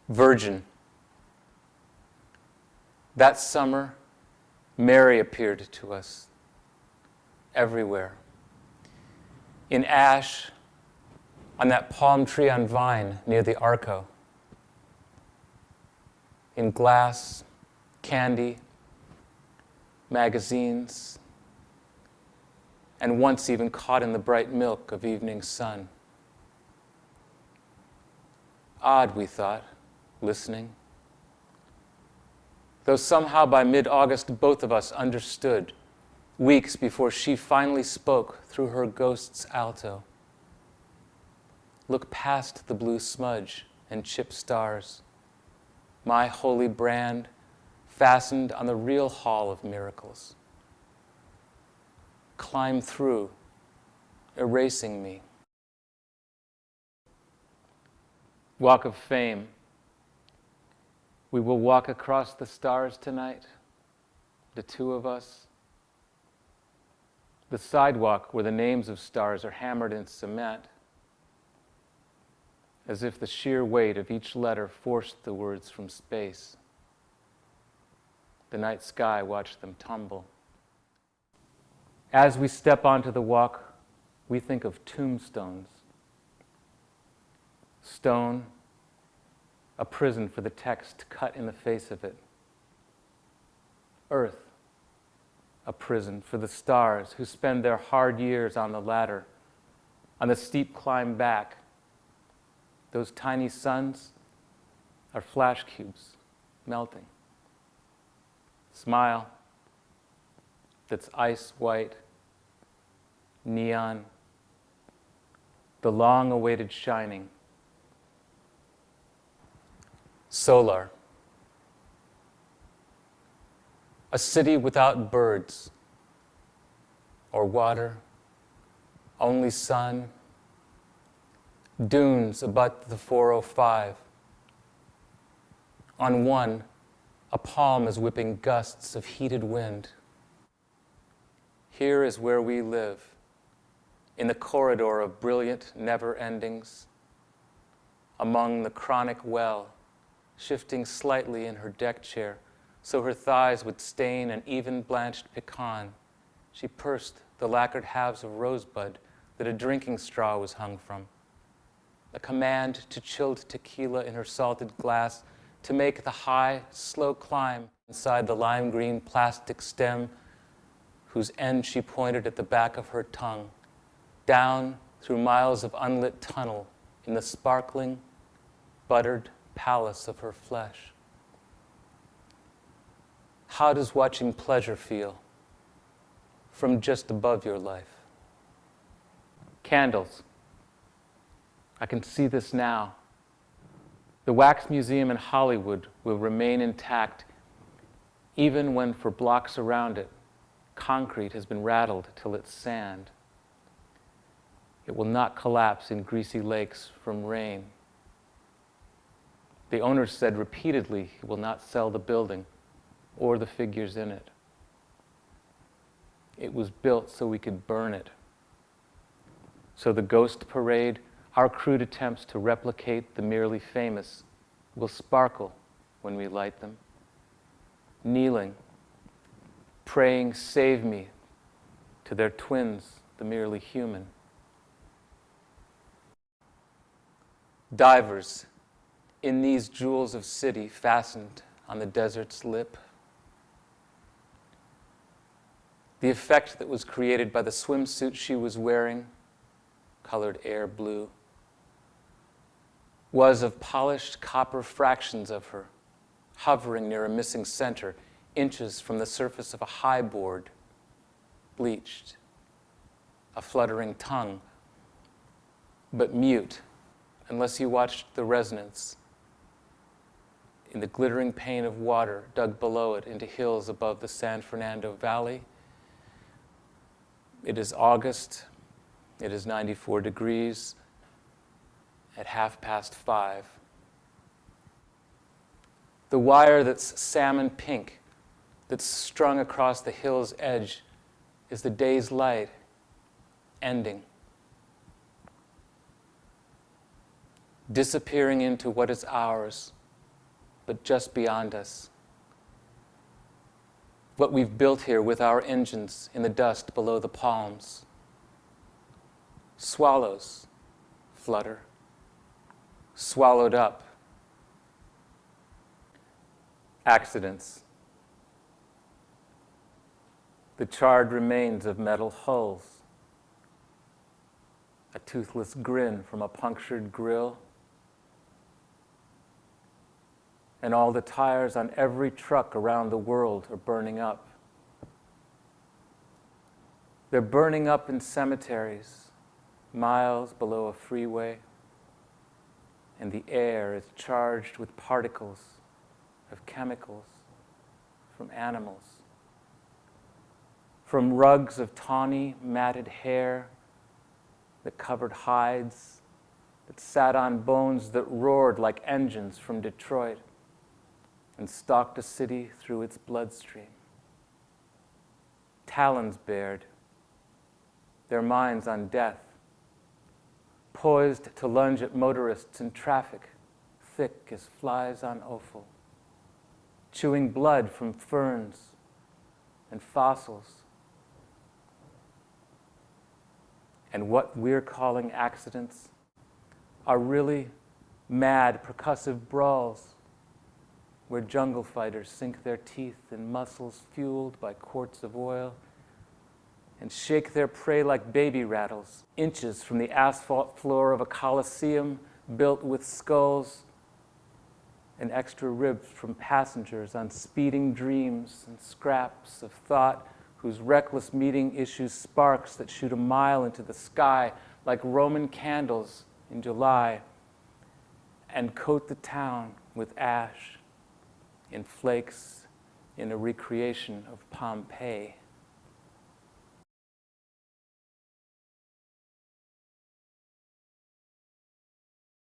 Virgin. That summer, Mary appeared to us everywhere. In ash, on that palm tree on Vine near the Arco. In glass, candy, magazines, and once even caught in the bright milk of evening sun. Odd, we thought, listening. Though somehow by mid-August both of us understood, weeks before she finally spoke through her ghost's alto. Look past the blue smudge and chip stars, my holy brand fastened on the real hall of miracles. Climb through, erasing me. Walk of fame. We will walk across the stars tonight, the two of us. The sidewalk where the names of stars are hammered in cement, as if the sheer weight of each letter forced the words from space. The night sky watched them tumble. As we step onto the walk, we think of tombstones. Stone, a prison for the text cut in the face of it. Earth, a prison for the stars who spend their hard years on the ladder, on the steep climb back. Those tiny suns are flash cubes melting. Smile, that's ice white, neon, the long-awaited shining. Solar. A city without birds or water, only sun. Dunes abut the 405. On one, a palm is whipping gusts of heated wind. Here is where we live, in the corridor of brilliant never-endings, among the chronic well, shifting slightly in her deck chair so her thighs would stain an even blanched pecan. She pursed the lacquered halves of rosebud that a drinking straw was hung from. A command to chilled tequila in her salted glass to make the high, slow climb inside the lime green plastic stem whose end she pointed at the back of her tongue, down through miles of unlit tunnel in the sparkling, buttered palace of her flesh. How does watching pleasure feel from just above your life? Candles. I can see this now. The Wax Museum in Hollywood will remain intact even when for blocks around it, concrete has been rattled till it's sand. It will not collapse in greasy lakes from rain. The owner said repeatedly he will not sell the building or the figures in it. It was built so we could burn it. So the ghost parade, our crude attempts to replicate the merely famous, will sparkle when we light them. Kneeling, praying, save me, to their twins, the merely human. Divers, in these jewels of city fastened on the desert's lip. The effect that was created by the swimsuit she was wearing, colored air blue, was of polished copper fractions of her, hovering near a missing center, inches from the surface of a high board, bleached, a fluttering tongue, but mute unless you watched the resonance in the glittering pane of water dug below it into hills above the San Fernando Valley. It is August. It is 94 degrees at 5:30. The wire that's salmon pink, that's strung across the hill's edge, is the day's light, ending. Disappearing into what is ours, but just beyond us. What we've built here with our engines in the dust below the palms. Swallows flutter, swallowed up. Accidents. The charred remains of metal hulls. A toothless grin from a punctured grill. And all the tires on every truck around the world are burning up. They're burning up in cemeteries, miles below a freeway, and the air is charged with particles of chemicals from animals, from rugs of tawny, matted hair that covered hides, that sat on bones that roared like engines from Detroit and stalked a city through its bloodstream. Talons bared, their minds on death, poised to lunge at motorists in traffic, thick as flies on offal, chewing blood from ferns and fossils. And what we're calling accidents are really mad percussive brawls where jungle fighters sink their teeth in muscles fueled by quarts of oil and shake their prey like baby rattles, inches from the asphalt floor of a coliseum built with skulls and extra ribs from passengers on speeding dreams and scraps of thought whose reckless meeting issues sparks that shoot a mile into the sky like Roman candles in July and coat the town with ash in flakes in a recreation of Pompeii.